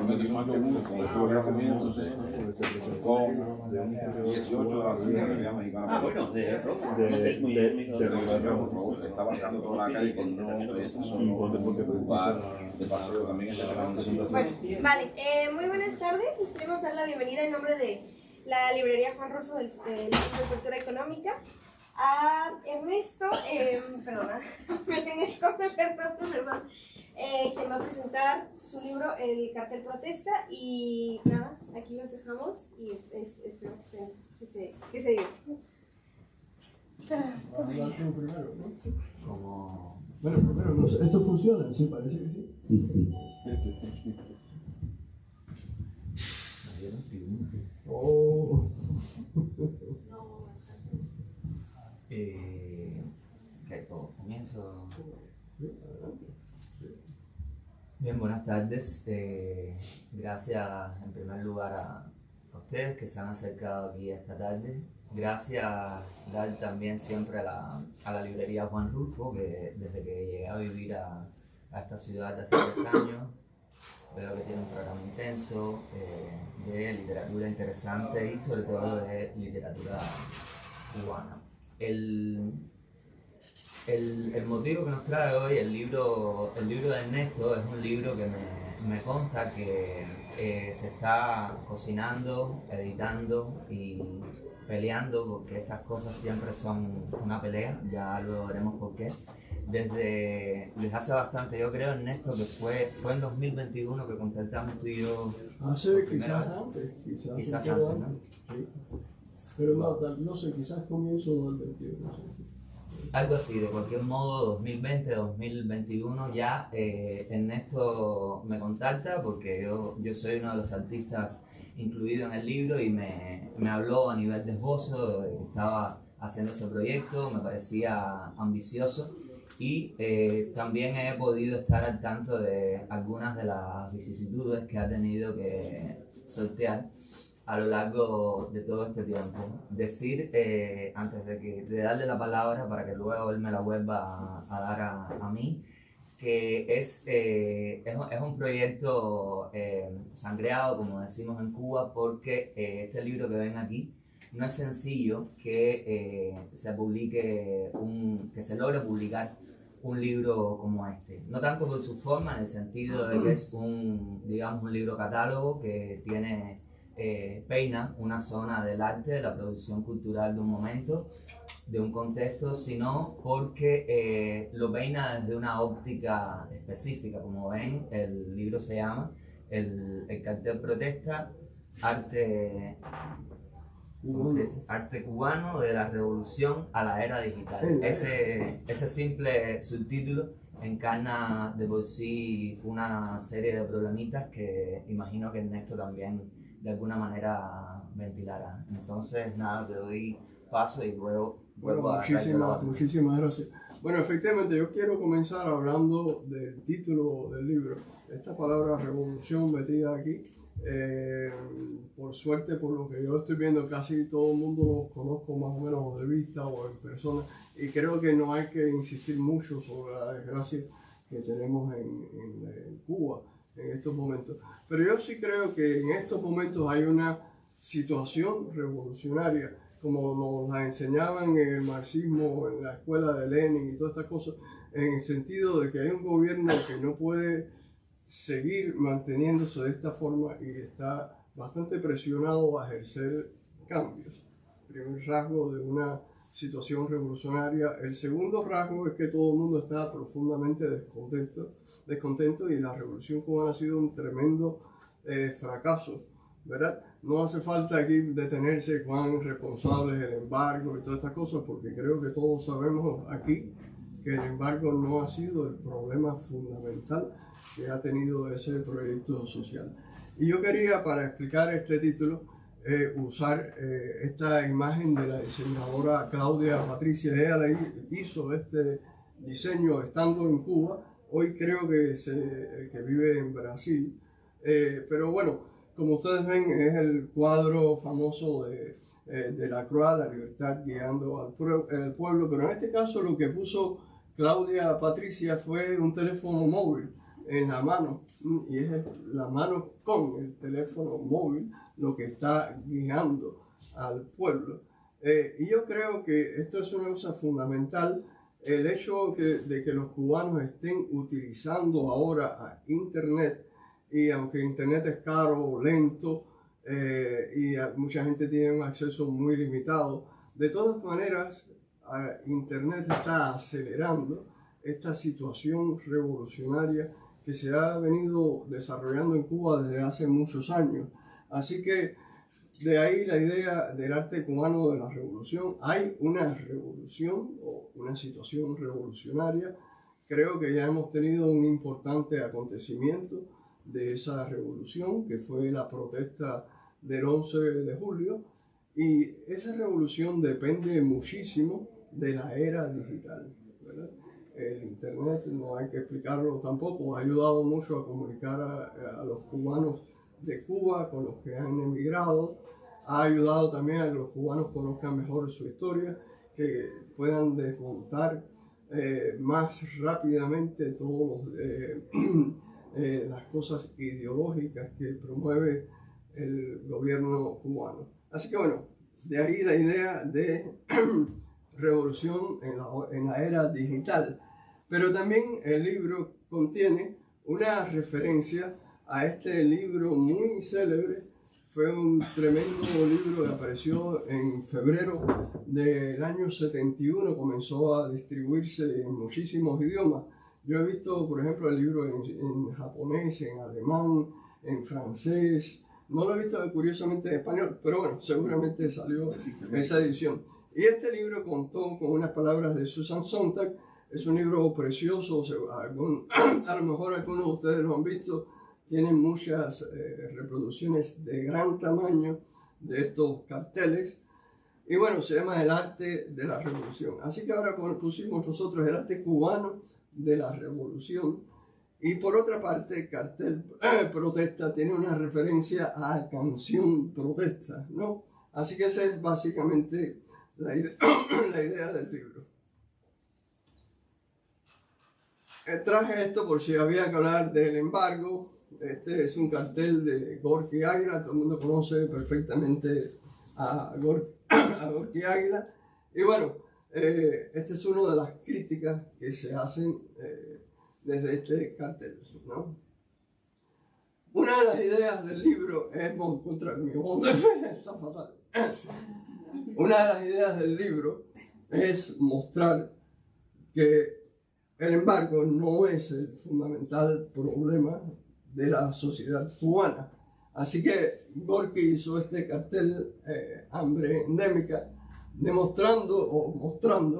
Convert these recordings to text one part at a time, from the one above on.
Entonces son con entonces con 18 de la Federación Mexicana. Bueno, de rock. No sé, es muy por favor, está marcando toda la calle que no es solo un lugar de paseo, también es de relación. Bueno, vale, muy buenas tardes. Les queremos dar la bienvenida en nombre de la librería Juan Rulfo del Instituto de Cultura Económica a Ernesto, perdona, perdón, que va a presentar su libro El Cartel Protesta. Y nada, aquí los dejamos y espero que se diviertan. Primero, ¿no? Como... Bueno, primero, no sé, ¿esto funciona? Sí, parece que sí. Sí. Oh. Comienzo. Bien, buenas tardes. Gracias en primer lugar a ustedes que se han acercado aquí esta tarde. Gracias dar también siempre a la librería Juan Rulfo, que desde que llegué a vivir a esta ciudad hace 10 años, veo que tiene un programa intenso de literatura interesante y sobre todo de literatura cubana. El motivo que nos trae hoy el libro de Ernesto es un libro que me consta que se está cocinando, editando y peleando, porque estas cosas siempre son una pelea, ya lo veremos por qué. Desde hace bastante, yo creo, Ernesto, que fue en 2021 que contactamos tú y yo. Quizás antes, ¿no? Sí. Pero no sé, quizás comienzo del 21, no sé. Algo así, de cualquier modo, 2020, 2021 ya Ernesto me contacta porque yo soy uno de los artistas incluido en el libro y me habló a nivel de esbozo de que estaba haciendo ese proyecto, me parecía ambicioso y también he podido estar al tanto de algunas de las vicisitudes que ha tenido que sortear a lo largo de todo este tiempo. Decir, antes de darle la palabra para que luego él me la vuelva a dar a mí, que es un proyecto sangreado, como decimos en Cuba, porque este libro que ven aquí no es sencillo que se logre publicar un libro como este. No tanto por su forma, en el sentido de que es un libro catálogo que peina una zona del arte, de la producción cultural de un momento, de un contexto, sino porque lo peina desde una óptica específica. Como ven, el libro se llama El Cartel Protesta, arte cubano de la revolución a la era digital. Ese simple subtítulo encarna de por sí una serie de problemitas que imagino que Ernesto también de alguna manera ventilará. Entonces, nada, te doy paso y luego vuelvo a... Muchísimas gracias. Bueno, efectivamente, yo quiero comenzar hablando del título del libro. Esta palabra revolución metida aquí, por suerte, por lo que yo estoy viendo, casi todo el mundo lo conozco más o menos de vista o en persona, y creo que no hay que insistir mucho sobre la desgracia que tenemos en Cuba en estos momentos. Pero yo sí creo que en estos momentos hay una situación revolucionaria, como nos la enseñaban en el marxismo, en la escuela de Lenin y todas estas cosas, en el sentido de que hay un gobierno que no puede seguir manteniéndose de esta forma y está bastante presionado a ejercer cambios. Primer rasgo de una situación revolucionaria. El segundo rasgo es que todo el mundo está profundamente descontento y la revolución cubana ha sido un tremendo fracaso, ¿verdad? No hace falta aquí detenerse cuán responsable es el embargo y todas estas cosas, porque creo que todos sabemos aquí que el embargo no ha sido el problema fundamental que ha tenido ese proyecto social. Y yo quería, para explicar este título, usar esta imagen de la diseñadora Claudia Patricia. Ella hizo este diseño estando en Cuba, hoy creo que vive en Brasil, pero bueno, como ustedes ven, es el cuadro famoso de Delacroix, La libertad guiando al pueblo, pero en este caso lo que puso Claudia Patricia fue un teléfono móvil, en la mano, y es la mano con el teléfono móvil lo que está guiando al pueblo. Y yo creo que esto es una cosa fundamental, el hecho de que los cubanos estén utilizando ahora Internet, y aunque Internet es caro, lento, y mucha gente tiene un acceso muy limitado, de todas maneras Internet está acelerando esta situación revolucionaria que se ha venido desarrollando en Cuba desde hace muchos años. Así que de ahí la idea del arte cubano de la revolución. Hay una revolución o una situación revolucionaria. Creo que ya hemos tenido un importante acontecimiento de esa revolución, que fue la protesta del 11 de julio. Y esa revolución depende muchísimo de la era digital, ¿verdad? El Internet, no hay que explicarlo tampoco, ha ayudado mucho a comunicar a los cubanos de Cuba con los que han emigrado, ha ayudado también a que los cubanos conozcan mejor su historia, que puedan desmontar más rápidamente todas las cosas ideológicas que promueve el gobierno cubano. Así que bueno, de ahí la idea de revolución en la era digital. Pero también el libro contiene una referencia a este libro muy célebre. Fue un tremendo libro que apareció en febrero del año 71, comenzó a distribuirse en muchísimos idiomas. Yo he visto, por ejemplo, el libro en japonés, en alemán, en francés. No lo he visto curiosamente en español, pero bueno, seguramente salió esa edición. Y este libro contó con unas palabras de Susan Sontag. Es un libro precioso, a lo mejor algunos de ustedes lo han visto. Tiene muchas reproducciones de gran tamaño de estos carteles. Y bueno, se llama El arte de la revolución. Así que ahora pusimos nosotros el arte cubano de la revolución. Y por otra parte, cartel protesta tiene una referencia a canción protesta, ¿no? Así que esa es básicamente la idea del libro. Traje esto por si había que hablar del embargo. Este es un cartel de Gorky Águila, todo el mundo conoce perfectamente a Gorky Águila. Y bueno, esta es una de las críticas que se hacen desde este cartel, ¿no? Una de las ideas del libro es contra mi voz está fatal. Una de las ideas del libro es mostrar que el embargo no es el fundamental problema de la sociedad cubana. Así que Gorky hizo este cartel, Hambre Endémica, mostrando,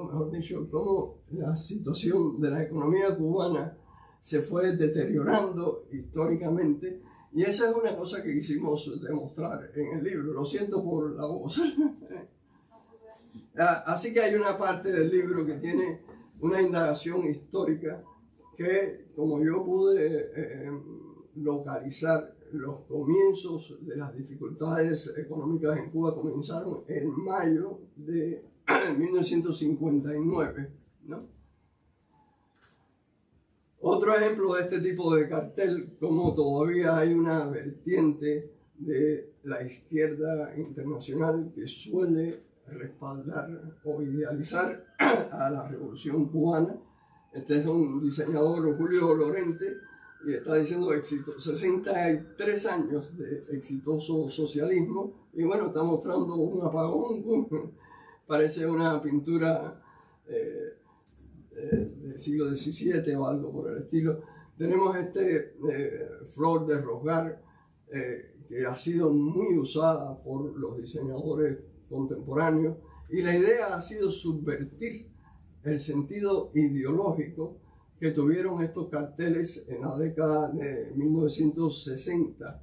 mejor dicho, cómo la situación de la economía cubana se fue deteriorando históricamente. Y esa es una cosa que quisimos demostrar en el libro. Lo siento por la voz. Así que hay una parte del libro que tiene una indagación histórica que, como yo pude localizar, los comienzos de las dificultades económicas en Cuba comenzaron en mayo de 1959, ¿no? Otro ejemplo de este tipo de cartel, como todavía hay una vertiente de la izquierda internacional que suele respaldar o idealizar a la revolución cubana. Este es un diseñador, Julio Lorente, y está diciendo 63 años de exitoso socialismo. Y bueno, está mostrando un apagón, parece una pintura del siglo XVII o algo por el estilo. Tenemos flor de Rosgar, que ha sido muy usada por los diseñadores contemporáneos, y la idea ha sido subvertir el sentido ideológico que tuvieron estos carteles en la década de 1960,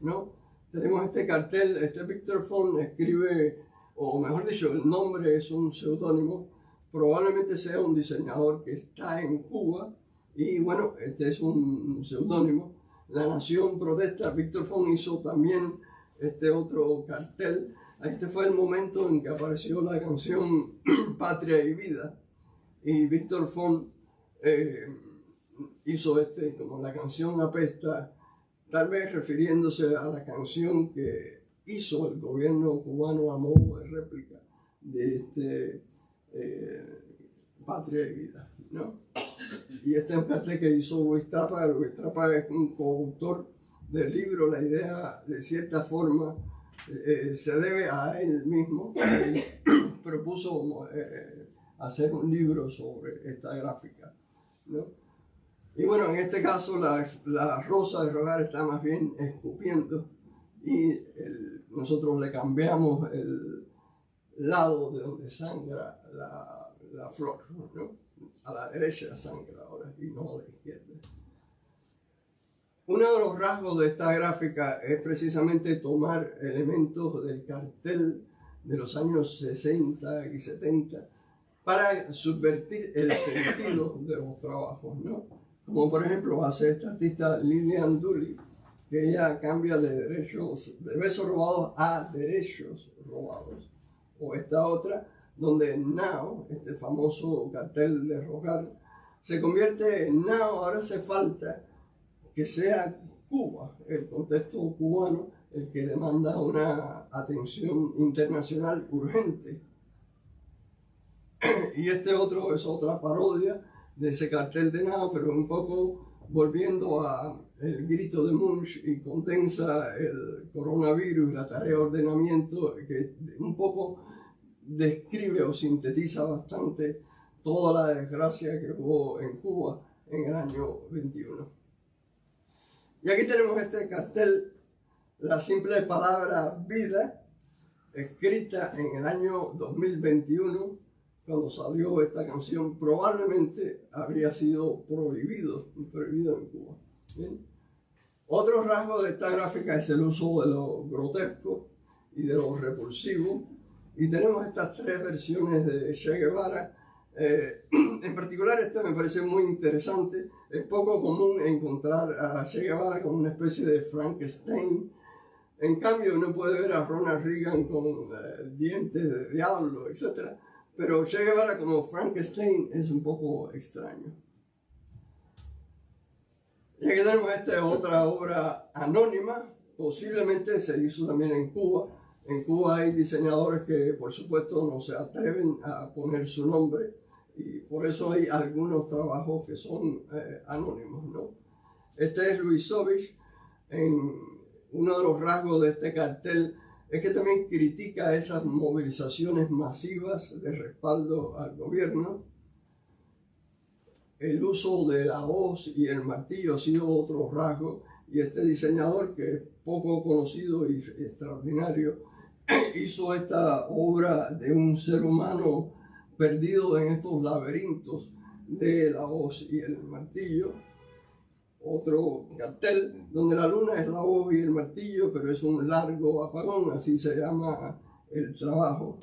¿no? Tenemos este cartel, Víctor Font escribe, o mejor dicho, el nombre es un seudónimo, probablemente sea un diseñador que está en Cuba, y bueno, este es un seudónimo. La Nación protesta. Víctor Font hizo también este otro cartel. Este fue el momento en que apareció la canción Patria y Vida, y Víctor Font hizo como la canción apesta, tal vez refiriéndose a la canción que hizo el gobierno cubano a modo de réplica de Patria y Vida, ¿no? Y este es un cartel que hizo Luis Trapa. Luis Trapa es un coautor del libro. La idea, de cierta forma, se debe a él mismo. Él propuso hacer un libro sobre esta gráfica, ¿no? Y bueno, en este caso la rosa de rogar está más bien escupiendo y nosotros le cambiamos el lado de donde sangra la flor, ¿no? A la derecha sangra ahora y no a la izquierda. Uno de los rasgos de esta gráfica es precisamente tomar elementos del cartel de los años 60 y 70 para subvertir el sentido de los trabajos, ¿no? Como por ejemplo hace esta artista Lillian Dooley, que ella cambia de besos robados a derechos robados. O esta otra, donde Now, este famoso cartel de rogar, se convierte en Now, ahora hace falta que sea Cuba, el contexto cubano, el que demanda una atención internacional urgente. Y este otro es otra parodia de ese cartel de Now, pero un poco volviendo a el grito de Munch y condensa el coronavirus y la tarea de ordenamiento, que un poco describe o sintetiza bastante toda la desgracia que hubo en Cuba en el año 21. Y aquí tenemos este cartel, la simple palabra vida, escrita en el año 2021, cuando salió esta canción, probablemente habría sido prohibido en Cuba. ¿Bien? Otro rasgo de esta gráfica es el uso de lo grotesco y de lo repulsivo. Y tenemos estas tres versiones de Che Guevara. En particular, esta me parece muy interesante. Es poco común encontrar a Che Guevara como una especie de Frankenstein. En cambio, uno puede ver a Ronald Reagan con dientes de diablo, etc. Pero Che Guevara como Frankenstein es un poco extraño. Y aquí tenemos esta otra obra anónima. Posiblemente se hizo también en Cuba. En Cuba hay diseñadores que, por supuesto, no se atreven a poner su nombre y por eso hay algunos trabajos que son anónimos, ¿no? Este es Luisovich. Uno de los rasgos de este cartel es que también critica esas movilizaciones masivas de respaldo al gobierno. El uso de la hoz y el martillo ha sido otro rasgo, y este diseñador, que es poco conocido y extraordinario, hizo esta obra de un ser humano perdido en estos laberintos de la hoz y el martillo. Otro cartel donde la luna es la hoz y el martillo, pero es un largo apagón, así se llama el trabajo.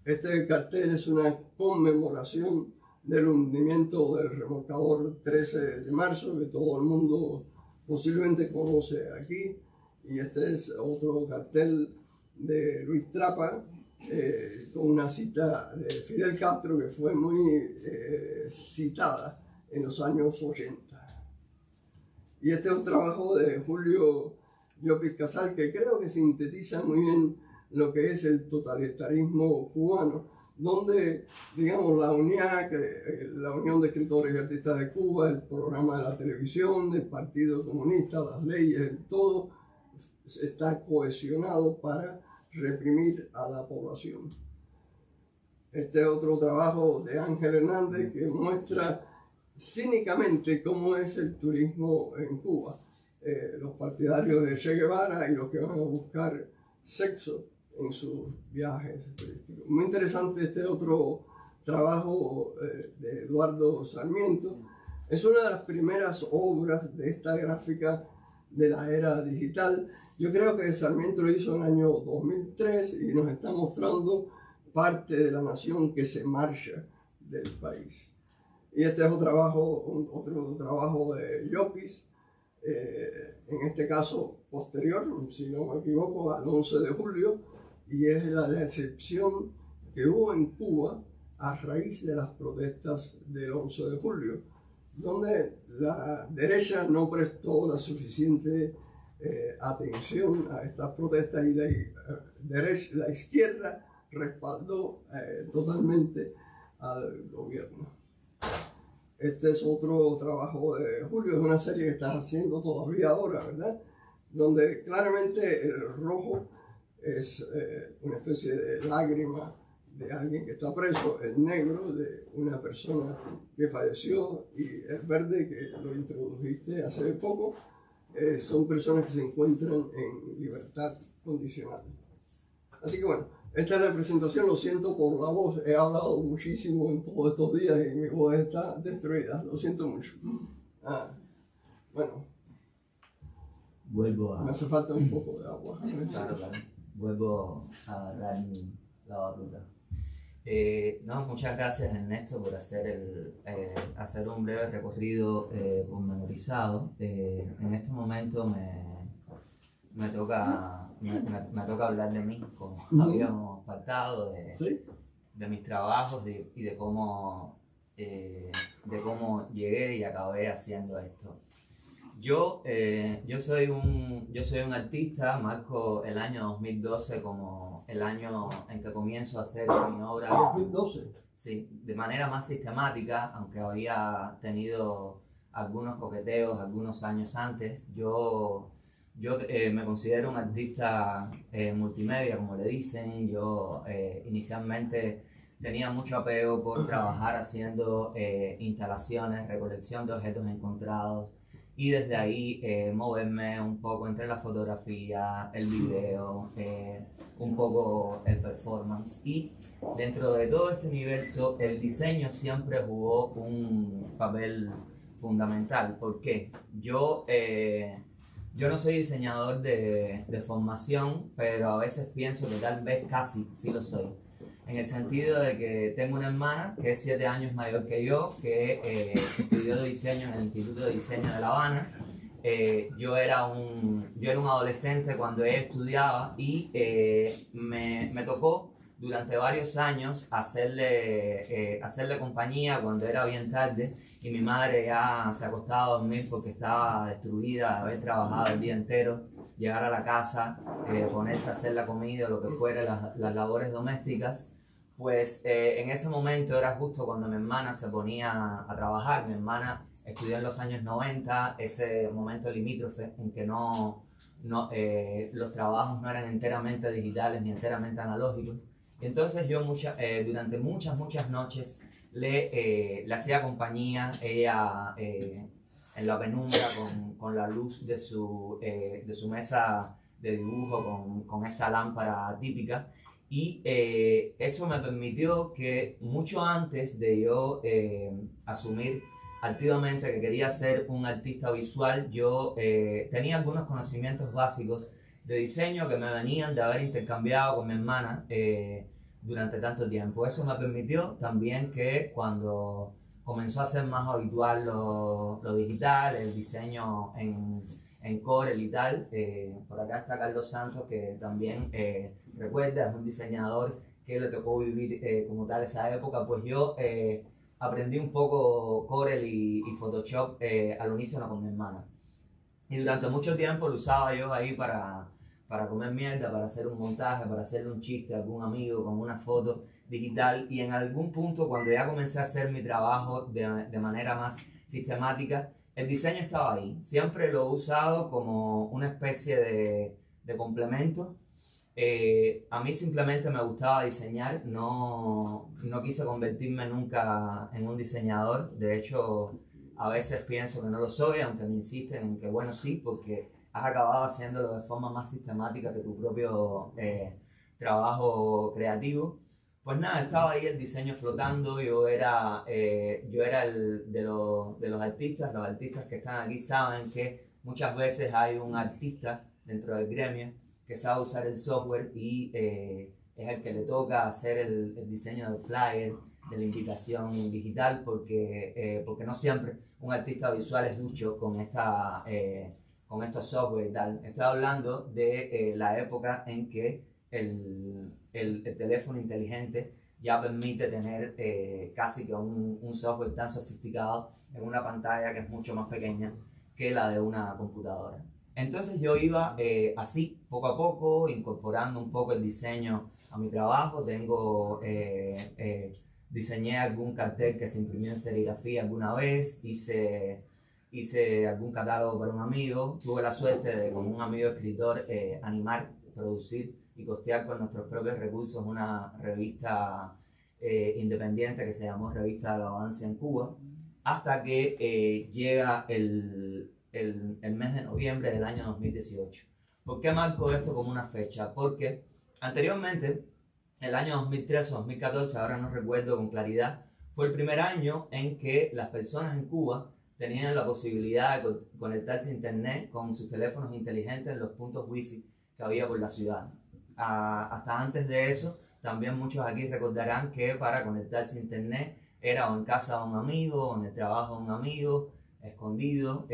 Este cartel es una conmemoración del hundimiento del remolcador 13 de marzo, que todo el mundo posiblemente conoce aquí. Y este es otro cartel de Luis Trapa, con una cita de Fidel Castro que fue muy citada en los años 80. Y este es un trabajo de Julio Llopis Casal que creo que sintetiza muy bien lo que es el totalitarismo cubano, donde, digamos, la Unión de Escritores y Artistas de Cuba, el programa de la televisión, el Partido Comunista, las leyes, todo está cohesionado para reprimir a la población. Este es otro trabajo de Ángel Hernández que muestra cínicamente cómo es el turismo en Cuba. Los partidarios de Che Guevara y los que van a buscar sexo en sus viajes turísticos. Muy interesante este otro trabajo de Eduardo Sarmiento. Es una de las primeras obras de esta gráfica de la era digital. Yo creo que Sarmiento lo hizo en el año 2003 y nos está mostrando parte de la nación que se marcha del país. Y este es otro trabajo de Llopis, en este caso posterior, si no me equivoco, al 11 de julio, y es la decepción que hubo en Cuba a raíz de las protestas del 11 de julio, donde la derecha no prestó la suficiente atención a estas protestas y la izquierda respaldó totalmente al gobierno. Este es otro trabajo de Julio, es una serie que estás haciendo todavía ahora, ¿verdad? Donde claramente el rojo es una especie de lágrima de alguien que está preso, el negro de una persona que falleció y el verde que lo introdujiste hace poco, son personas que se encuentran en libertad condicional. Así que bueno, esta es la presentación, lo siento por la voz, he hablado muchísimo en todos estos días y mi voz está destruida, lo siento mucho. Bueno, me hace falta un poco de agua. Claro, claro. Vuelvo a agarrar la batuta. No, muchas gracias Ernesto por hacer un breve recorrido pormenorizado. En este momento me toca hablar de mí, como habíamos pactado, de mis trabajos y de cómo llegué y acabé haciendo esto. Yo soy un artista, marco el año 2012 como el año en que comienzo a hacer mi obra. 2012. Sí, de manera más sistemática, aunque había tenido algunos coqueteos algunos años antes. Yo me considero un artista multimedia, como le dicen. Yo inicialmente tenía mucho apego por trabajar haciendo instalaciones, recolección de objetos encontrados, y desde ahí moverme un poco entre la fotografía, el video, un poco el performance. Y dentro de todo este universo, el diseño siempre jugó un papel fundamental. ¿Por qué? Yo no soy diseñador de formación, pero a veces pienso que tal vez casi sí lo soy. En el sentido de que tengo una hermana que es 7 años mayor que yo, que estudió diseño en el Instituto de Diseño de La Habana. Yo era un adolescente cuando ella estudiaba y me tocó durante varios años hacerle compañía cuando era bien tarde y mi madre ya se acostaba a dormir porque estaba destruida de haber trabajado el día entero, llegar a la casa, ponerse a hacer la comida o lo que fuera, las labores domésticas. Pues en ese momento era justo cuando mi hermana se ponía a trabajar. Mi hermana estudió en los años 90, ese momento limítrofe en que los trabajos no eran enteramente digitales ni enteramente analógicos. Y entonces yo durante muchas noches le hacía compañía, ella en la penumbra con la luz de su mesa de dibujo con esta lámpara típica. Y eso me permitió que mucho antes de yo asumir activamente que quería ser un artista visual, yo tenía algunos conocimientos básicos de diseño que me venían de haber intercambiado con mi hermana durante tanto tiempo. Eso me permitió también que cuando comenzó a ser más habitual lo digital, el diseño en Corel y tal, por acá está Carlos Santos, que también recuerda, es un diseñador que le tocó vivir como tal esa época. Pues yo aprendí un poco Corel y Photoshop al unísono con mi hermana. Y durante mucho tiempo lo usaba yo ahí para comer mierda, para hacer un montaje, para hacerle un chiste a algún amigo con una foto digital. Y en algún punto, cuando ya comencé a hacer mi trabajo de manera más sistemática, el diseño estaba ahí. Siempre lo he usado como una especie de complemento. A mí simplemente me gustaba diseñar, no quise convertirme nunca en un diseñador. De hecho, a veces pienso que no lo soy, aunque me insisten en que bueno, sí, porque has acabado haciéndolo de forma más sistemática que tu propio trabajo creativo. Pues nada, estaba ahí el diseño flotando. Yo era el de los artistas. Los artistas que están aquí saben que muchas veces hay un artista dentro del gremio que sabe usar el software y es el que le toca hacer el diseño del flyer, de la invitación digital, porque no siempre un artista visual es ducho con estos software y tal. Estoy hablando de la época en que el teléfono inteligente ya permite tener casi que un software tan sofisticado en una pantalla que es mucho más pequeña que la de una computadora. Entonces yo iba así, poco a poco, incorporando un poco el diseño a mi trabajo. Diseñé algún cartel que se imprimió en serigrafía alguna vez, hice algún catálogo para un amigo. Tuve la suerte de, con un amigo escritor, animar, producir y costear con nuestros propios recursos una revista independiente que se llamó Revista de la Alabanza en Cuba, hasta que llega el mes de noviembre del año 2018. ¿Por qué marco esto como una fecha? Porque anteriormente, el año 2013 o 2014, ahora no recuerdo con claridad, fue el primer año en que las personas en Cuba tenían la posibilidad de conectarse a internet con sus teléfonos inteligentes en los puntos wifi que había por la ciudad. Hasta antes de eso, también muchos aquí recordarán que para conectarse a internet era o en casa de un amigo, o en el trabajo de un amigo, escondido,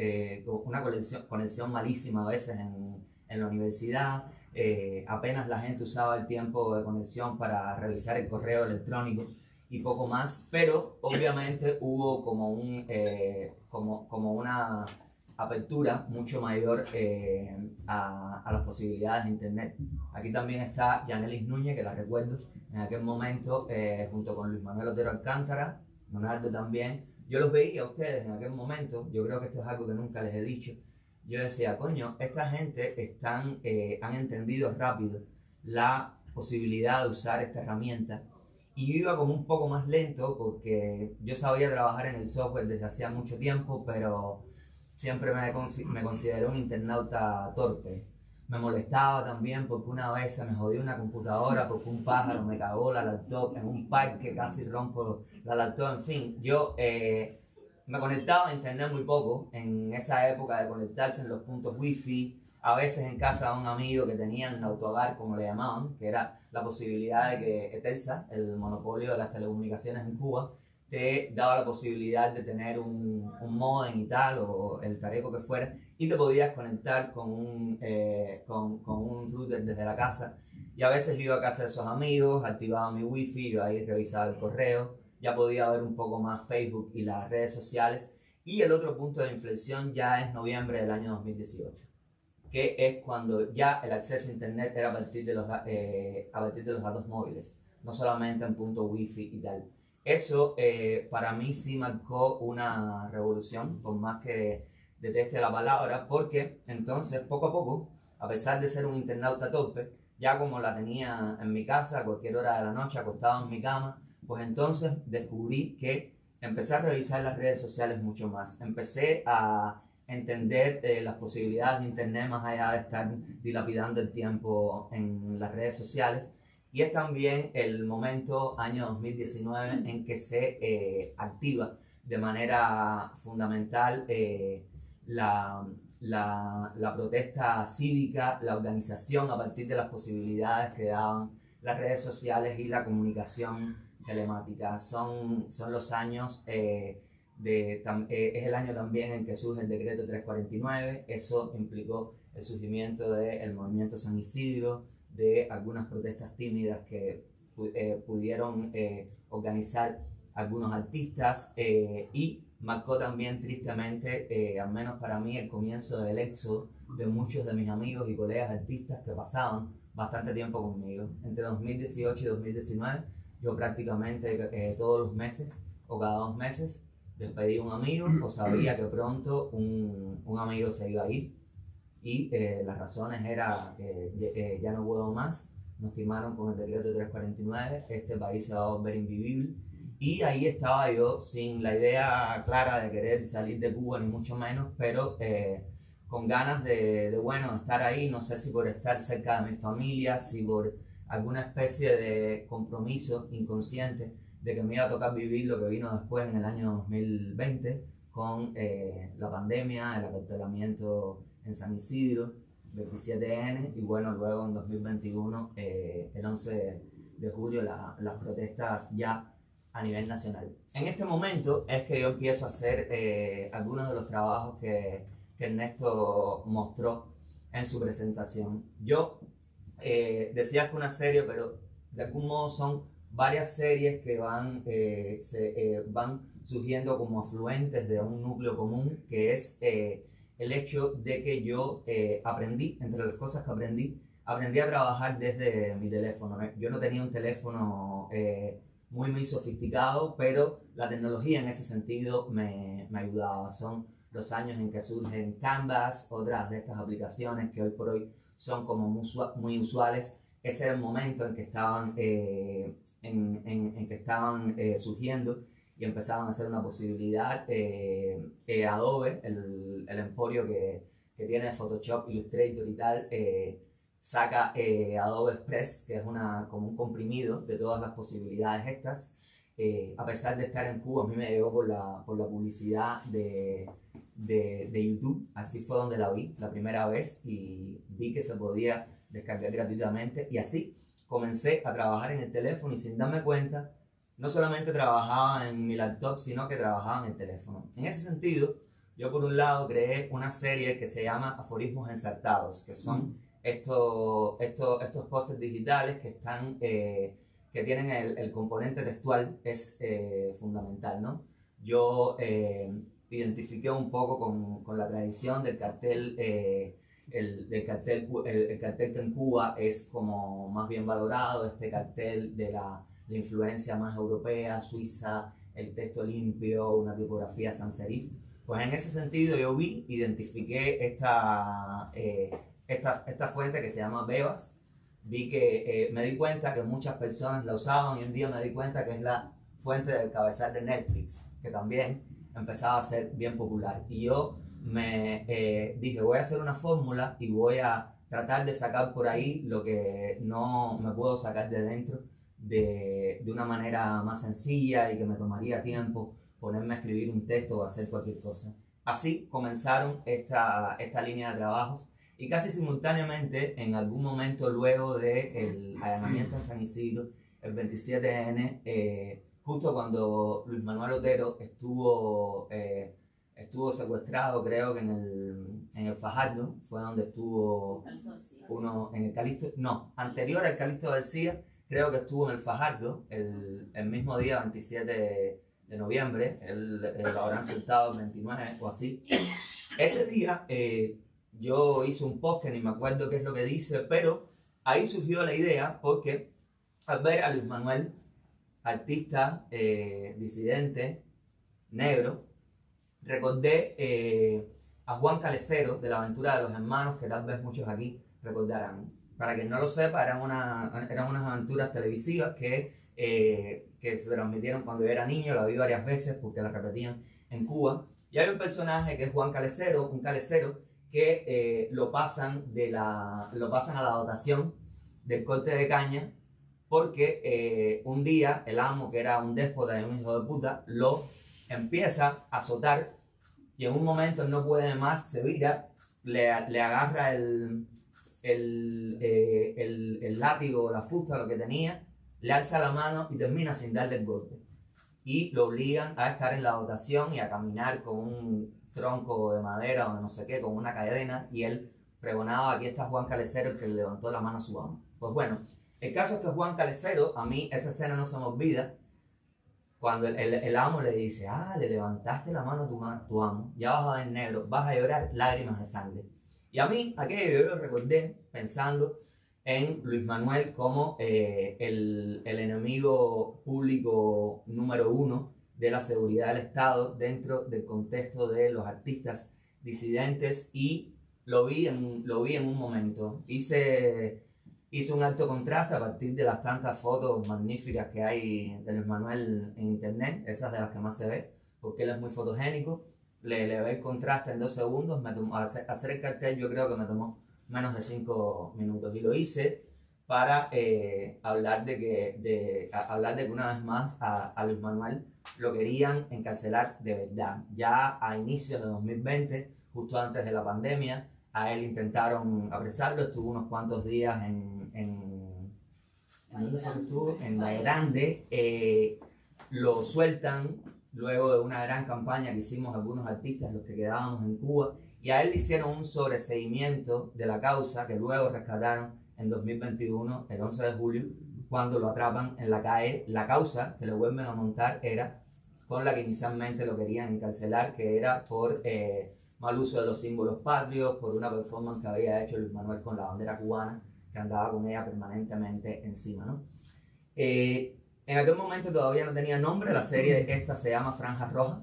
con una conexión malísima a veces en la universidad. Apenas la gente usaba el tiempo de conexión para revisar el correo electrónico y poco más, pero obviamente hubo como una apertura mucho mayor a las posibilidades de internet. Aquí también está Yanelis Núñez, que la recuerdo en aquel momento, junto con Luis Manuel Otero Alcántara, Leonardo también. Yo los veía a ustedes en aquel momento, yo creo que esto es algo que nunca les he dicho. Yo decía, coño, esta gente han entendido rápido la posibilidad de usar esta herramienta, y yo iba como un poco más lento porque yo sabía trabajar en el software desde hacía mucho tiempo, pero siempre me consideré un internauta torpe. Me molestaba también porque una vez se me jodió una computadora porque un pájaro me cagó la laptop en un parque, casi rompo la laptop. En fin, yo me conectaba a internet muy poco en esa época de conectarse en los puntos wifi, a veces en casa de un amigo que tenía un autohogar, como le llamaban, que era la posibilidad de que Etelsa, el monopolio de las telecomunicaciones en Cuba, te daba la posibilidad de tener un modem y tal, o el tareco que fuera, y te podías conectar con un router desde la casa. Y a veces yo iba a casa de esos amigos, activaba mi wifi, yo ahí revisaba el correo, ya podía ver un poco más Facebook y las redes sociales. Y el otro punto de inflexión ya es noviembre del año 2018, que es cuando ya el acceso a internet era a partir de los datos móviles, no solamente en punto wifi y tal. Eso para mí sí marcó una revolución, por más que deteste la palabra, porque entonces poco a poco, a pesar de ser un internauta torpe, ya como la tenía en mi casa a cualquier hora de la noche, acostado en mi cama, pues entonces descubrí que empecé a revisar las redes sociales mucho más. Empecé a entender las posibilidades de internet más allá de estar dilapidando el tiempo en las redes sociales. Y es también el momento, año 2019, en que se activa de manera fundamental la protesta cívica, la organización a partir de las posibilidades que daban las redes sociales y la comunicación telemática. Son los años, es el año también en que surge el decreto 349, eso implicó el surgimiento del movimiento San Isidro, de algunas protestas tímidas que pudieron organizar algunos artistas, y marcó también tristemente, al menos para mí, el comienzo del éxodo de muchos de mis amigos y colegas artistas que pasaban bastante tiempo conmigo. Entre 2018 y 2019 yo prácticamente todos los meses o cada 2 meses despedí a un amigo o sabía que pronto un amigo se iba a ir, y las razones eran ya no puedo más, nos timaron con el decreto 349, este país se va a volver invivible. Y ahí estaba yo sin la idea clara de querer salir de Cuba, ni mucho menos, pero con ganas de estar ahí, no sé si por estar cerca de mi familia, si por alguna especie de compromiso inconsciente de que me iba a tocar vivir lo que vino después en el año 2020 con la pandemia, el acuartelamiento en San Isidro, 27N, y bueno, luego en 2021, el 11 de julio, las protestas ya a nivel nacional. En este momento es que yo empiezo a hacer algunos de los trabajos que Ernesto mostró en su presentación. Yo decía que una serie, pero de algún modo son varias series que van surgiendo como afluentes de un núcleo común, que es el hecho de que yo aprendí, entre las cosas que aprendí a trabajar desde mi teléfono. Yo no tenía un teléfono muy sofisticado, pero la tecnología en ese sentido me ayudaba. Son los años en que surgen Canvas, otras de estas aplicaciones que hoy por hoy son como muy usuales. Ese era el momento en que estaban, surgiendo y empezaban a ser una posibilidad. Adobe, el emporio que tiene Photoshop, Illustrator y tal, saca Adobe Express, que es como un comprimido de todas las posibilidades estas. A pesar de estar en Cuba, a mí me llegó por la publicidad de YouTube. Así fue donde la vi la primera vez y vi que se podía descargar gratuitamente, y así comencé a trabajar en el teléfono, y sin darme cuenta no solamente trabajaba en mi laptop, sino que trabajaba en el teléfono. En ese sentido, yo por un lado creé una serie que se llama Aforismos Ensartados, que son estos pósters digitales que están que tienen el componente textual, es fundamental, ¿no? Yo identifiqué un poco con la tradición del cartel, el cartel que en Cuba es como más bien valorado, este cartel de la influencia más europea, suiza, el texto limpio, una tipografía sans serif. Pues en ese sentido yo identifiqué esta fuente que se llama Bebas. Vi que me di cuenta que muchas personas la usaban, y un día me di cuenta que es la fuente del cabezal de Netflix, que también empezaba a ser bien popular. Y yo me dije, voy a hacer una fórmula y voy a tratar de sacar por ahí lo que no me puedo sacar de dentro de una manera más sencilla y que me tomaría tiempo ponerme a escribir un texto o hacer cualquier cosa. Así comenzaron esta línea de trabajos, y casi simultáneamente, en algún momento luego del allanamiento en San Isidro, el 27N, justo cuando Luis Manuel Otero estuvo secuestrado, creo que en el Fajardo, fue donde estuvo en el Calixto, no, anterior al Calixto García, creo que estuvo en el Fajardo, el mismo día, 27 de noviembre, lo habrán soltado el 29 o así. Ese día yo hice un post que ni me acuerdo qué es lo que dice, pero ahí surgió la idea porque al ver a Luis Manuel, artista, disidente, negro, recordé a Juan Calecero de La Aventura de los Hermanos, que tal vez muchos aquí recordarán. Para quien no lo sepa, eran unas aventuras televisivas que se transmitieron cuando yo era niño, la vi varias veces porque la repetían en Cuba. Y hay un personaje que es Juan Calecero, un calecero, que lo pasan a la dotación del corte de caña, porque un día el amo, que era un déspota y un hijo de puta, lo empieza a azotar, y en un momento él no puede más, se vira, le agarra el látigo, la fusta, lo que tenía, le alza la mano y termina sin darle el golpe. Y lo obligan a estar en la dotación y a caminar con un tronco de madera o de no sé qué, con una cadena, y él pregonaba: aquí está Juan Calecero, el que le levantó la mano a su amo. Pues bueno, el caso es que Juan Calecero, a mí esa escena no se me olvida, cuando el amo le dice: le levantaste la mano a tu amo, ya vas a ver negro, vas a llorar lágrimas de sangre. Y a mí aquello yo lo recordé pensando en Luis Manuel como el enemigo público número uno de la seguridad del Estado dentro del contexto de los artistas disidentes, y lo vi en un momento. Hice un alto contraste a partir de las tantas fotos magníficas que hay de Luis Manuel en internet, esas de las que más se ve, porque él es muy fotogénico. Le ve el contraste en 2 segundos. Hacer el cartel yo creo que me tomó menos de 5 minutos, y lo hice para hablar de que una vez más a Luis Manuel lo querían encarcelar de verdad. Ya a inicios de 2020, justo antes de la pandemia, a él intentaron apresarlo, estuvo unos cuantos días ¿dónde fue que estuvo? En La Grande. Lo sueltan luego de una gran campaña que hicimos algunos artistas, los que quedábamos en Cuba, y a él le hicieron un sobreseimiento de la causa que luego rescataron en 2021, el 11 de julio, cuando lo atrapan en la calle. La causa que le vuelven a montar era con la que inicialmente lo querían encarcelar, que era por mal uso de los símbolos patrios, por una performance que había hecho Luis Manuel con la bandera cubana, que andaba con ella permanentemente encima, ¿no? En aquel momento todavía no tenía nombre, la serie esta se llama Franjas Rojas,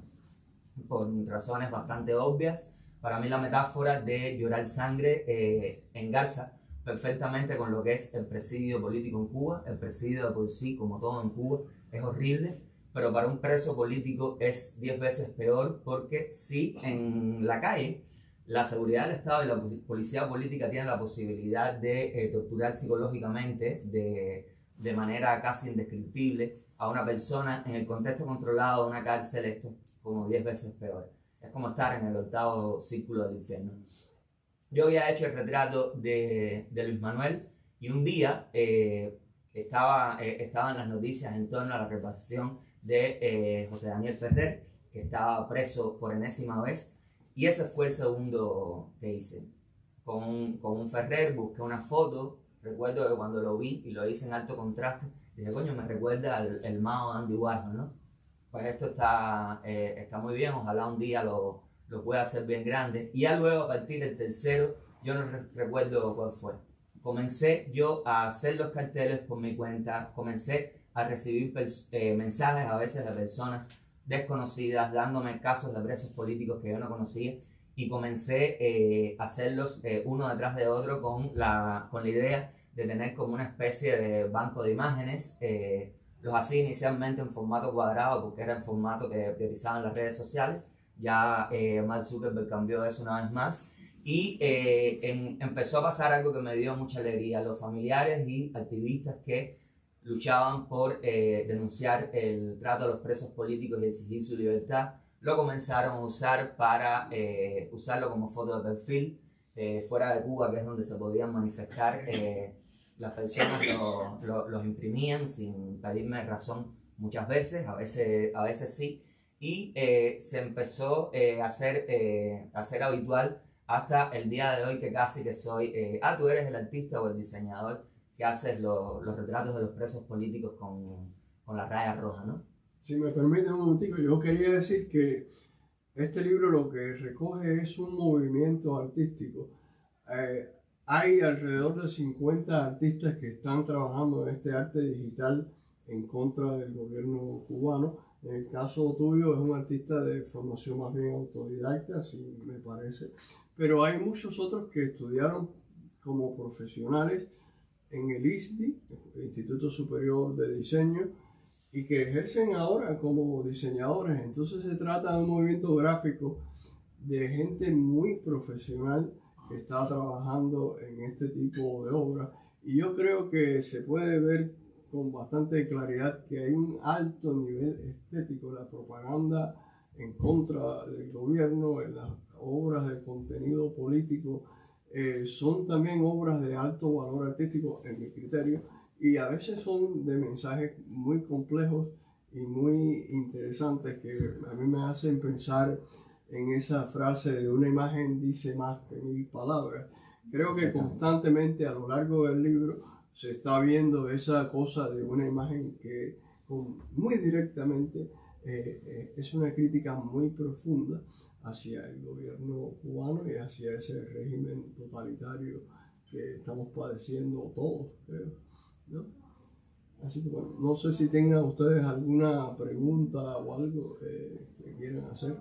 por razones bastante obvias. Para mí la metáfora de llorar sangre engarza perfectamente con lo que es el presidio político en Cuba. El presidio de por sí, como todo en Cuba, es horrible, pero para un preso político es 10 veces peor, porque si en la calle la seguridad del Estado y la policía política tienen la posibilidad de torturar psicológicamente de manera casi indescriptible a una persona, en el contexto controlado de una cárcel esto es como 10 veces peor. Es como estar en el 8º círculo del infierno. Yo había hecho el retrato de Luis Manuel y un día estaban las noticias en torno a la repatriación de José Daniel Ferrer, que estaba preso por enésima vez, y ese fue el segundo que hice. Con un Ferrer busqué una foto, recuerdo que cuando lo vi y lo hice en alto contraste, dije, coño, me recuerda al Mao de Andy Warhol, ¿no? Pues esto está muy bien, ojalá un día lo pueda hacer bien grande. Y ya luego, a partir del tercero, yo no recuerdo cuál fue. Comencé yo a hacer los carteles por mi cuenta, comencé a recibir mensajes a veces de personas desconocidas, dándome casos de presos políticos que yo no conocía, y comencé a hacerlos uno detrás de otro con la idea de tener como una especie de banco de imágenes. Los hacía inicialmente en formato cuadrado porque era el formato que priorizaban las redes sociales. Ya Mark Zuckerberg cambió eso una vez más y empezó a pasar algo que me dio mucha alegría. Los familiares y activistas que luchaban por denunciar el trato a los presos políticos y exigir su libertad, lo comenzaron a usar para usarlo como foto de perfil fuera de Cuba, que es donde se podían manifestar. Las personas los imprimían sin pedirme razón muchas veces, a veces sí, y se empezó a hacer habitual hasta el día de hoy, que casi que soy, tú eres el artista o el diseñador que haces los retratos de los presos políticos con la raya roja, ¿no? Si me permite un momentico, yo quería decir que este libro lo que recoge es un movimiento artístico. Hay alrededor de 50 artistas que están trabajando en este arte digital en contra del gobierno cubano. En el caso tuyo es un artista de formación más bien autodidacta, así me parece. Pero hay muchos otros que estudiaron como profesionales en el ISDI, el Instituto Superior de Diseño, y que ejercen ahora como diseñadores. Entonces se trata de un movimiento gráfico de gente muy profesional que está trabajando en este tipo de obras, y yo creo que se puede ver con bastante claridad que hay un alto nivel estético. La propaganda en contra del gobierno, en las obras de contenido político, son también obras de alto valor artístico en mi criterio, y a veces son de mensajes muy complejos y muy interesantes que a mí me hacen pensar en esa frase de una imagen dice más que 1000 palabras. Creo que constantemente a lo largo del libro se está viendo esa cosa de una imagen que muy directamente es una crítica muy profunda hacia el gobierno cubano y hacia ese régimen totalitario que estamos padeciendo todos, creo, ¿no? Así que bueno, no sé si tengan ustedes alguna pregunta o algo que quieran hacer.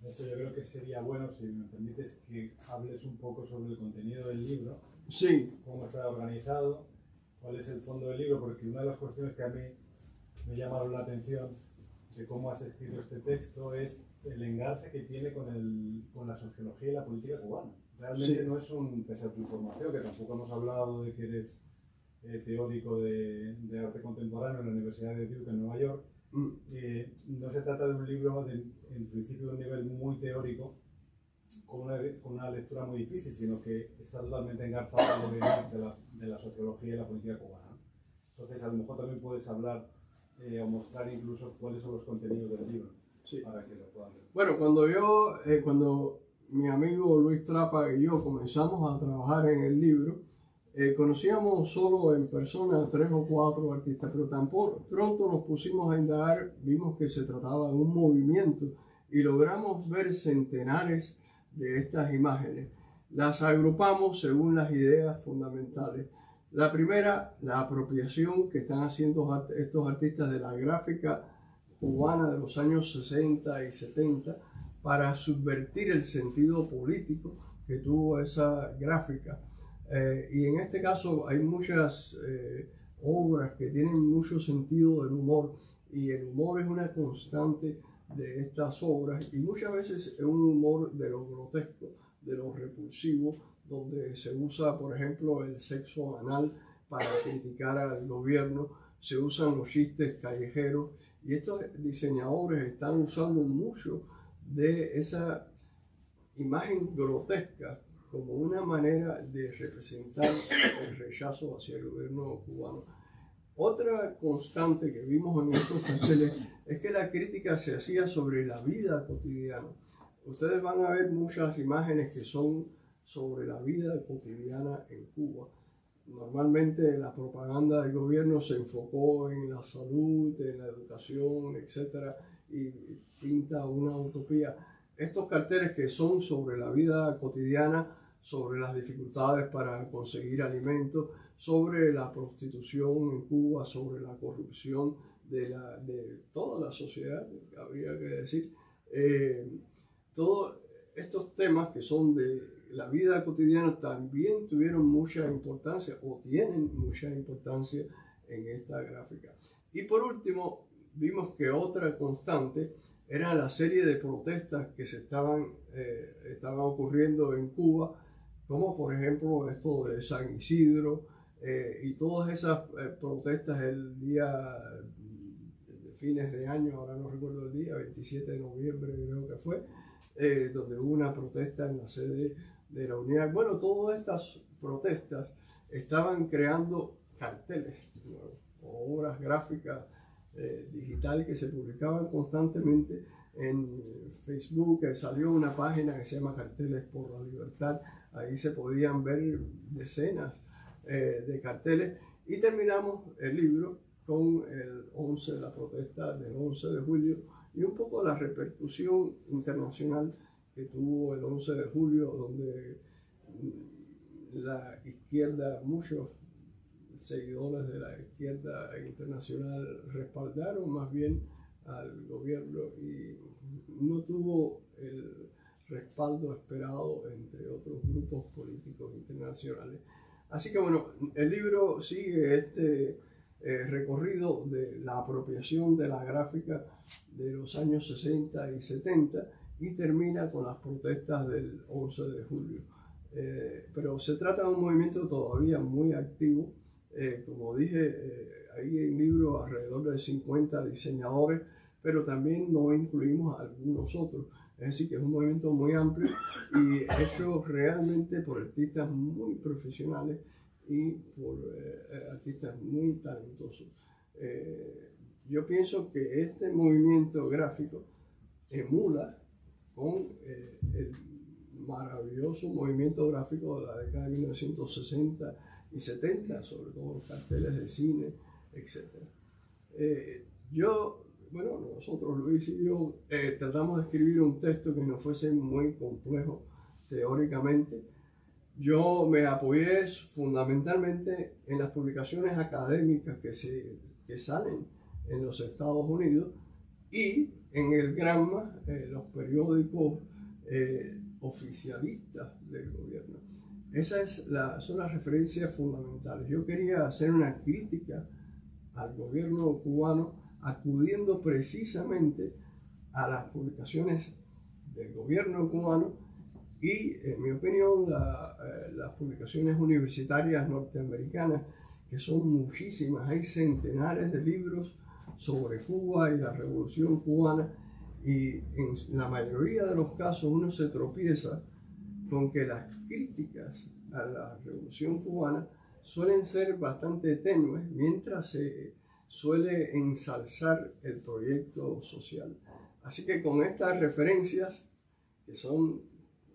Esto yo creo que sería bueno, si me permites, que hables un poco sobre el contenido del libro. Sí. Cómo está organizado, cuál es el fondo del libro, porque una de las cuestiones que a mí me llamaron la atención de cómo has escrito este texto es el engarce que tiene con la sociología y la política cubana. Realmente no es pese a tu formación, que tampoco hemos hablado de que eres teórico de arte contemporáneo en la Universidad de Duke en Nueva York. No se trata de un libro en principio de un nivel muy teórico con una lectura muy difícil, sino que está totalmente engarzado de la sociología y la política cubana. Entonces a lo mejor también puedes hablar o mostrar incluso cuáles son los contenidos del libro, para que lo puedan ver. Bueno, cuando mi amigo Luis Trapa y yo comenzamos a trabajar en el libro, Conocíamos solo en persona 3 o 4 artistas, pero tan pronto nos pusimos a indagar, vimos que se trataba de un movimiento y logramos ver centenares de estas imágenes. Las agrupamos según las ideas fundamentales. La primera, la apropiación que están haciendo estos artistas de la gráfica cubana de los años 60 y 70 para subvertir el sentido político que tuvo esa gráfica. Y en este caso hay muchas obras que tienen mucho sentido del humor, y el humor es una constante de estas obras, y muchas veces es un humor de lo grotesco, de lo repulsivo, donde se usa, por ejemplo, el sexo anal para criticar al gobierno, se usan los chistes callejeros, y estos diseñadores están usando mucho de esa imagen grotesca como una manera de representar el rechazo hacia el gobierno cubano. Otra constante que vimos en estos carteles es que la crítica se hacía sobre la vida cotidiana. Ustedes van a ver muchas imágenes que son sobre la vida cotidiana en Cuba. Normalmente la propaganda del gobierno se enfocó en la salud, en la educación, etc. y pinta una utopía. Estos carteles que son sobre la vida cotidiana, sobre las dificultades para conseguir alimentos, sobre la prostitución en Cuba, sobre la corrupción de toda la sociedad, habría que decir. Todos estos temas que son de la vida cotidiana también tuvieron mucha importancia, o tienen mucha importancia en esta gráfica. Y por último, vimos que otra constante era la serie de protestas que estaban ocurriendo en Cuba, como por ejemplo esto de San Isidro, y todas esas protestas el día de fines de año, ahora no recuerdo el día, 27 de noviembre creo que fue, donde hubo una protesta en la sede de la Unidad. Bueno, todas estas protestas estaban creando carteles, ¿no?, o obras gráficas digital que se publicaban constantemente en Facebook. Salió una página que se llama Carteles por la Libertad. Ahí se podían ver decenas de carteles, y terminamos el libro con el 11, la protesta del 11 de julio, y un poco la repercusión internacional que tuvo el 11 de julio, donde la izquierda, muchos seguidores de la izquierda internacional respaldaron más bien al gobierno y no tuvo el respaldo esperado entre otros grupos políticos internacionales. Así que bueno, el libro sigue este recorrido de la apropiación de la gráfica de los años 60 y 70 y termina con las protestas del 11 de julio. Pero se trata de un movimiento todavía muy activo. Como dije, hay en el libro alrededor de 50 diseñadores, pero también no incluimos a algunos otros. Es decir, que es un movimiento muy amplio y hecho realmente por artistas muy profesionales y por artistas muy talentosos. Yo pienso que este movimiento gráfico emula con el maravilloso movimiento gráfico de la década de 1960 y 70, sobre todo los carteles de cine, etc. Nosotros, Luis y yo, tratamos de escribir un texto que no fuese muy complejo teóricamente. Yo me apoyé fundamentalmente en las publicaciones académicas que salen en los Estados Unidos y en el Granma, los periódicos oficialistas del gobierno. Esas son las referencias fundamentales. Yo quería hacer una crítica al gobierno cubano acudiendo precisamente a las publicaciones del gobierno cubano y, en mi opinión, las publicaciones universitarias norteamericanas, que son muchísimas. Hay centenares de libros sobre Cuba y la Revolución Cubana, y en la mayoría de los casos uno se tropieza con que las críticas a la Revolución Cubana suelen ser bastante tenues, mientras se suele ensalzar el proyecto social. Así que con estas referencias, que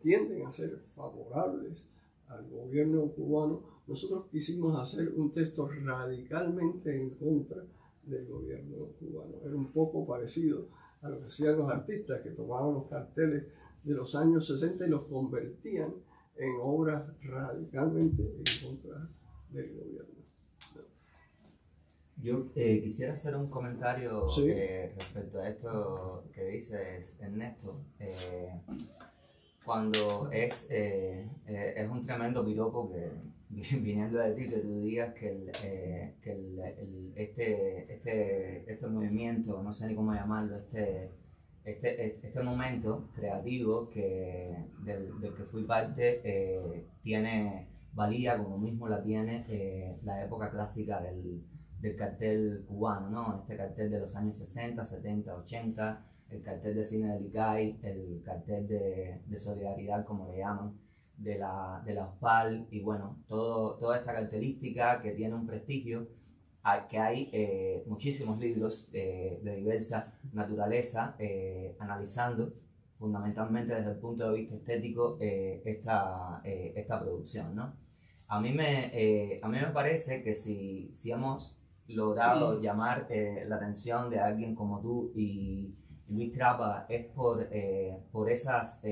tienden a ser favorables al gobierno cubano, nosotros quisimos hacer un texto radicalmente en contra del gobierno cubano. Era un poco parecido a lo que hacían los artistas, que tomaban los carteles de los años 60 y los convertían en obras radicalmente en contra del gobierno. Yo quisiera hacer un comentario Sí. Respecto a esto que dices, Ernesto. Cuando es un tremendo piropo que, viniendo de ti, que tú digas que este movimiento, no sé ni cómo llamarlo, este momento creativo del que fui parte tiene valía como mismo la tiene la época clásica del cartel cubano, ¿no? Este cartel de los años 60, 70, 80, el cartel de cine del ICAI, el cartel de solidaridad, como le llaman, de la OSPAL, y bueno, toda esta cartelística que tiene un prestigio, que hay muchísimos libros de diversa naturaleza analizando fundamentalmente desde el punto de vista estético esta producción, ¿no? A mí me parece que si hemos logrado llamar la atención de alguien como tú y Luis Trapa es por esas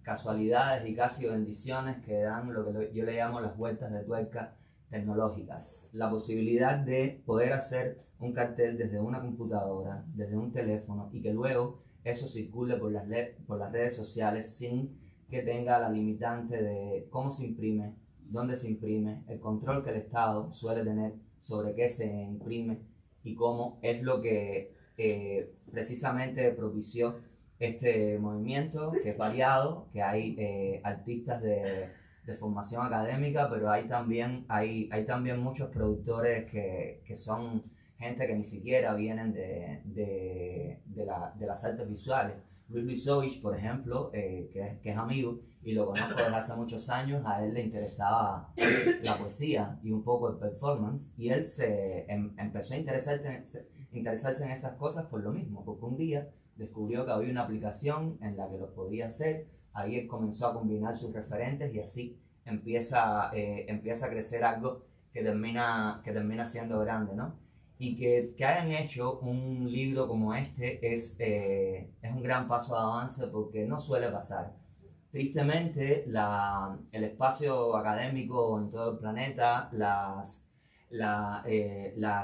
casualidades y casi bendiciones que dan lo que yo le llamo las vueltas de tuerca tecnológicas. La posibilidad de poder hacer un cartel desde una computadora, desde un teléfono, y que luego eso circule por las redes sociales sin que tenga la limitante de cómo se imprime, dónde se imprime, el control que el Estado suele tener sobre qué se imprime y cómo, es lo que precisamente propició este movimiento, que es variado, que hay artistas de formación académica, pero hay también muchos productores que son gente que ni siquiera vienen de las artes visuales. Luis Luisovich, por ejemplo, que es amigo y lo conozco desde hace muchos años, a él le interesaba la poesía y un poco el performance, y él empezó a interesarse en estas cosas por lo mismo, porque un día descubrió que había una aplicación en la que los podía hacer, ahí él comenzó a combinar sus referentes y así empieza a crecer algo que termina siendo grande, ¿no? Y que hayan hecho un libro como este es un gran paso de avance, porque no suele pasar. Tristemente, el espacio académico en todo el planeta, las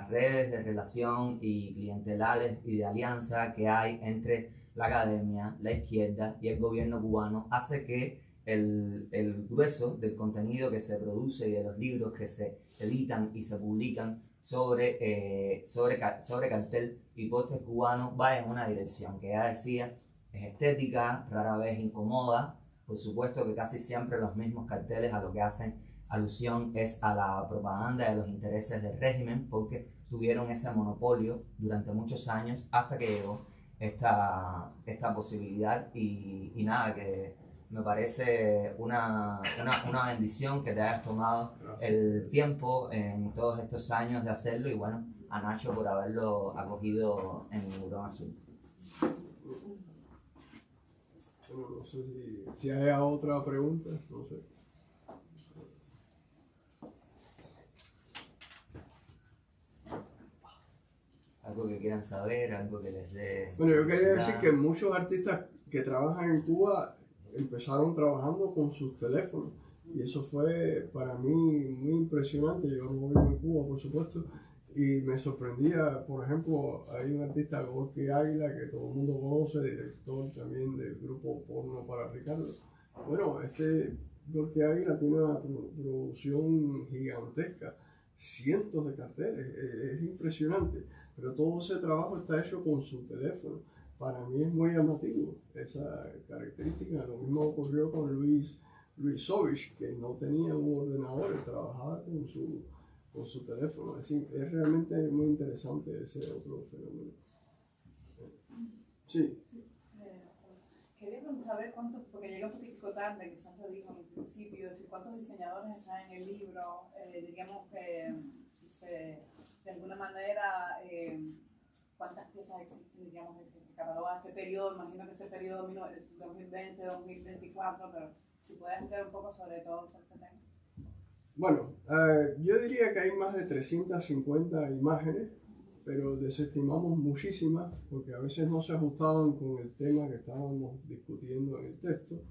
redes de relación y clientelares y de alianza que hay entre la academia, la izquierda y el gobierno cubano, hace que el grueso del contenido que se produce y de los libros que se editan y se publican sobre cartel y póster cubano va en una dirección que ya decía, es estética, rara vez incomoda. Por supuesto que casi siempre los mismos carteles a lo que hacen alusión es a la propaganda de los intereses del régimen, porque tuvieron ese monopolio durante muchos años hasta que llegó esta posibilidad y nada, que me parece una bendición que te hayas tomado el tiempo en todos estos años de hacerlo, y bueno, a Nacho por haberlo acogido en Hurón Azul. Bueno, no sé si hay otra pregunta, no sé. Algo que quieran saber, algo que les dé... Bueno, yo quería decir que muchos artistas que trabajan en Cuba empezaron trabajando con sus teléfonos, y eso fue para mí muy impresionante. Yo no vivo en Cuba, por supuesto, y me sorprendía. Por ejemplo, hay un artista, Gorky Águila, que todo el mundo conoce, director también del grupo Porno para Ricardo. Bueno, Gorky Águila tiene una producción gigantesca, cientos de carteles, es impresionante, pero todo ese trabajo está hecho con su teléfono. Para mí es muy llamativo esa característica. Lo mismo ocurrió con Luis Luisovich, que no tenía un ordenador, él trabajaba con su teléfono. Es realmente muy interesante ese otro fenómeno. Sí. Quería preguntar cuántos, porque llegué un poquito tarde, quizás lo dijo al principio, decir cuántos diseñadores están en el libro, diríamos que de alguna manera cuántas piezas existen, digamos, catalogan este periodo, imagino que este periodo 2020-2024, pero si puedes entender un poco sobre todo sobre este tema. Bueno, yo diría que hay más de 350 imágenes, pero desestimamos muchísimas porque a veces no se ajustaban con el tema que estábamos discutiendo en el texto,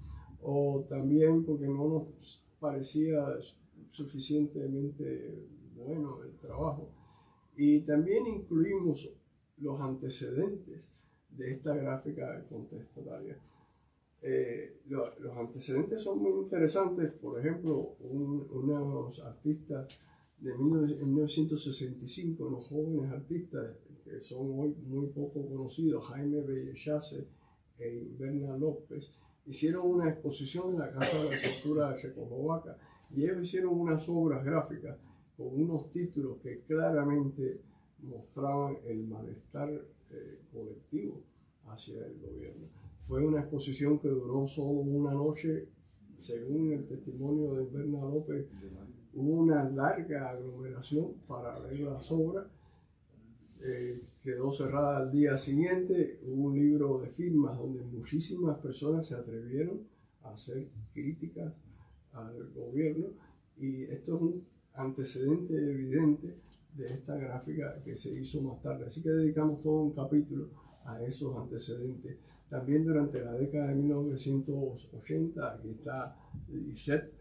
o también porque no nos parecía suficientemente bueno el trabajo. Y también incluimos los antecedentes de esta gráfica contestataria. Los antecedentes son muy interesantes. Por ejemplo, unos artistas de 1965, unos jóvenes artistas que son hoy muy poco conocidos, Jaime Bellechasse e Inverna López, hicieron una exposición en la Casa de la Cultura Checoslovaca y ellos hicieron unas obras gráficas con unos títulos que claramente mostraban el malestar colectivo hacia el gobierno. Fue una exposición que duró solo una noche. Según el testimonio de Inverna López, hubo una larga aglomeración para ver las obras. Quedó cerrada al día siguiente. Hubo un libro de firmas donde muchísimas personas se atrevieron a hacer críticas al gobierno, y esto es un antecedente evidente de esta gráfica que se hizo más tarde. Así que dedicamos todo un capítulo a esos antecedentes. También durante la década de 1980, aquí está Lisette,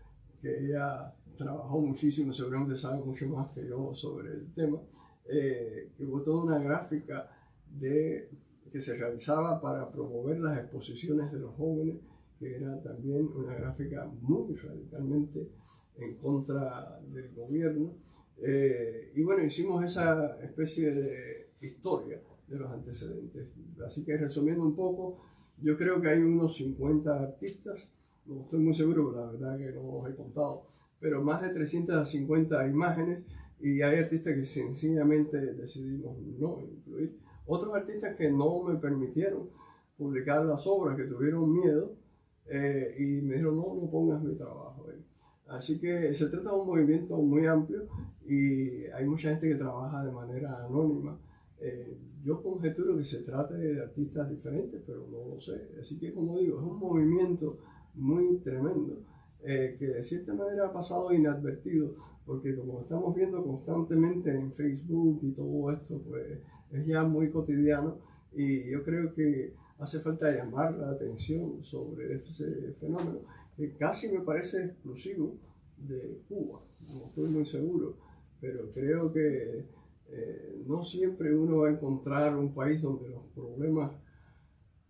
que ella trabajó muchísimo, seguramente sabe mucho más que yo sobre el tema, que hubo toda una gráfica que se realizaba para promover las exposiciones de los jóvenes, que era también una gráfica muy radicalmente en contra del gobierno. Y bueno, hicimos esa especie de historia de los antecedentes. Así que resumiendo un poco, yo creo que hay unos 50 artistas, no estoy muy seguro, pero la verdad que no los he contado, pero más de 350 imágenes, y hay artistas que sencillamente decidimos no incluir. Otros artistas que no me permitieron publicar las obras, que tuvieron miedo, y me dijeron, no pongas mi trabajo ahí. Así que se trata de un movimiento muy amplio y hay mucha gente que trabaja de manera anónima. Yo conjeturo que se trate de artistas diferentes, pero no lo sé. Así que, como digo, es un movimiento muy tremendo que de cierta manera ha pasado inadvertido, porque como estamos viendo constantemente en Facebook y todo esto, pues es ya muy cotidiano, y yo creo que hace falta llamar la atención sobre ese fenómeno, que casi me parece exclusivo de Cuba. No estoy muy seguro, pero creo que no siempre uno va a encontrar un país donde los problemas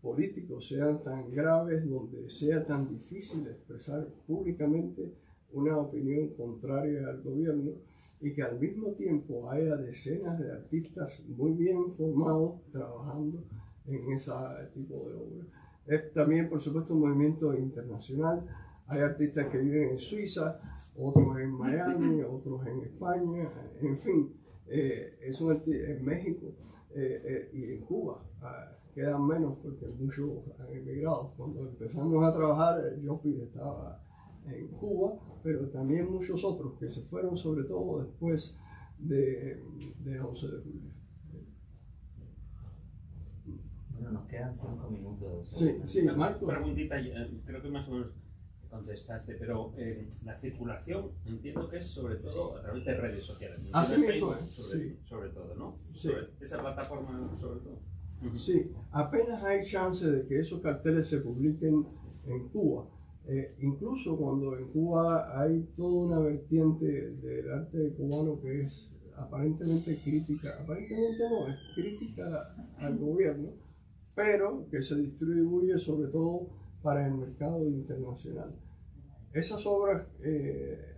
políticos sean tan graves, donde sea tan difícil expresar públicamente una opinión contraria al gobierno, y que al mismo tiempo haya decenas de artistas muy bien formados trabajando en ese tipo de obras. Es también, por supuesto, un movimiento internacional. Hay artistas que viven en Suiza, otros en Miami, otros en España, en fin, en México y en Cuba. Quedan menos porque muchos han emigrado. Cuando empezamos a trabajar, Yopi estaba en Cuba, pero también muchos otros que se fueron, sobre todo después del 11 de julio. Bueno, nos quedan 5 minutos. Sí, Marco. Preguntita, creo que más o menos contestaste, pero la circulación entiendo que es sobre todo a través de redes sociales. Así mismo, sobre todo, ¿no? Sí. Esa plataforma sobre todo. Sí, apenas hay chance de que esos carteles se publiquen en Cuba. Incluso cuando en Cuba hay toda una vertiente del arte cubano que es aparentemente crítica al gobierno, pero que se distribuye sobre todo para el mercado internacional. Esas obras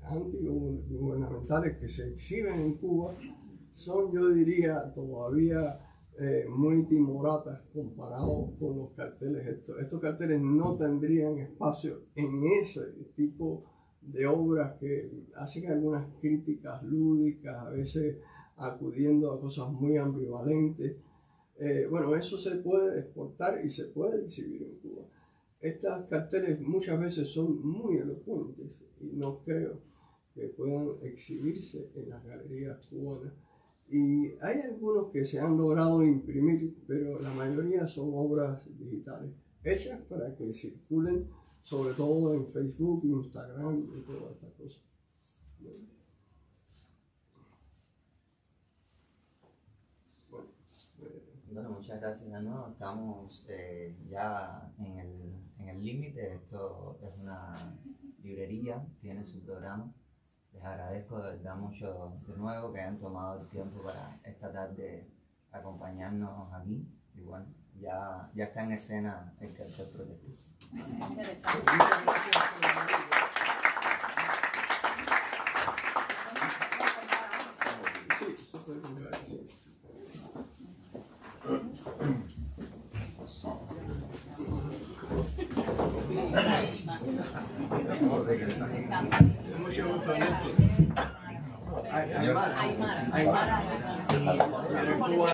antigubernamentales que se exhiben en Cuba son, yo diría, todavía muy timoratas comparados con los carteles. Estos carteles no tendrían espacio en ese tipo de obras que hacen algunas críticas lúdicas, a veces acudiendo a cosas muy ambivalentes. Bueno, eso se puede exportar y se puede exhibir en Cuba. Estos carteles muchas veces son muy elocuentes y no creo que puedan exhibirse en las galerías cubanas. Y hay algunos que se han logrado imprimir, pero la mayoría son obras digitales, hechas para que circulen, sobre todo en Facebook, Instagram y todas estas cosas. Bueno, muchas gracias de nuevo. Estamos ya en el límite. Esto es una librería, tiene su programa. Les agradezco de verdad mucho de nuevo que hayan tomado el tiempo para esta tarde acompañarnos aquí. Y bueno, ya está en escena el cartel protectivo. Sí, se puede comprar, sí. Mucho gusto, Néstor. Aymara.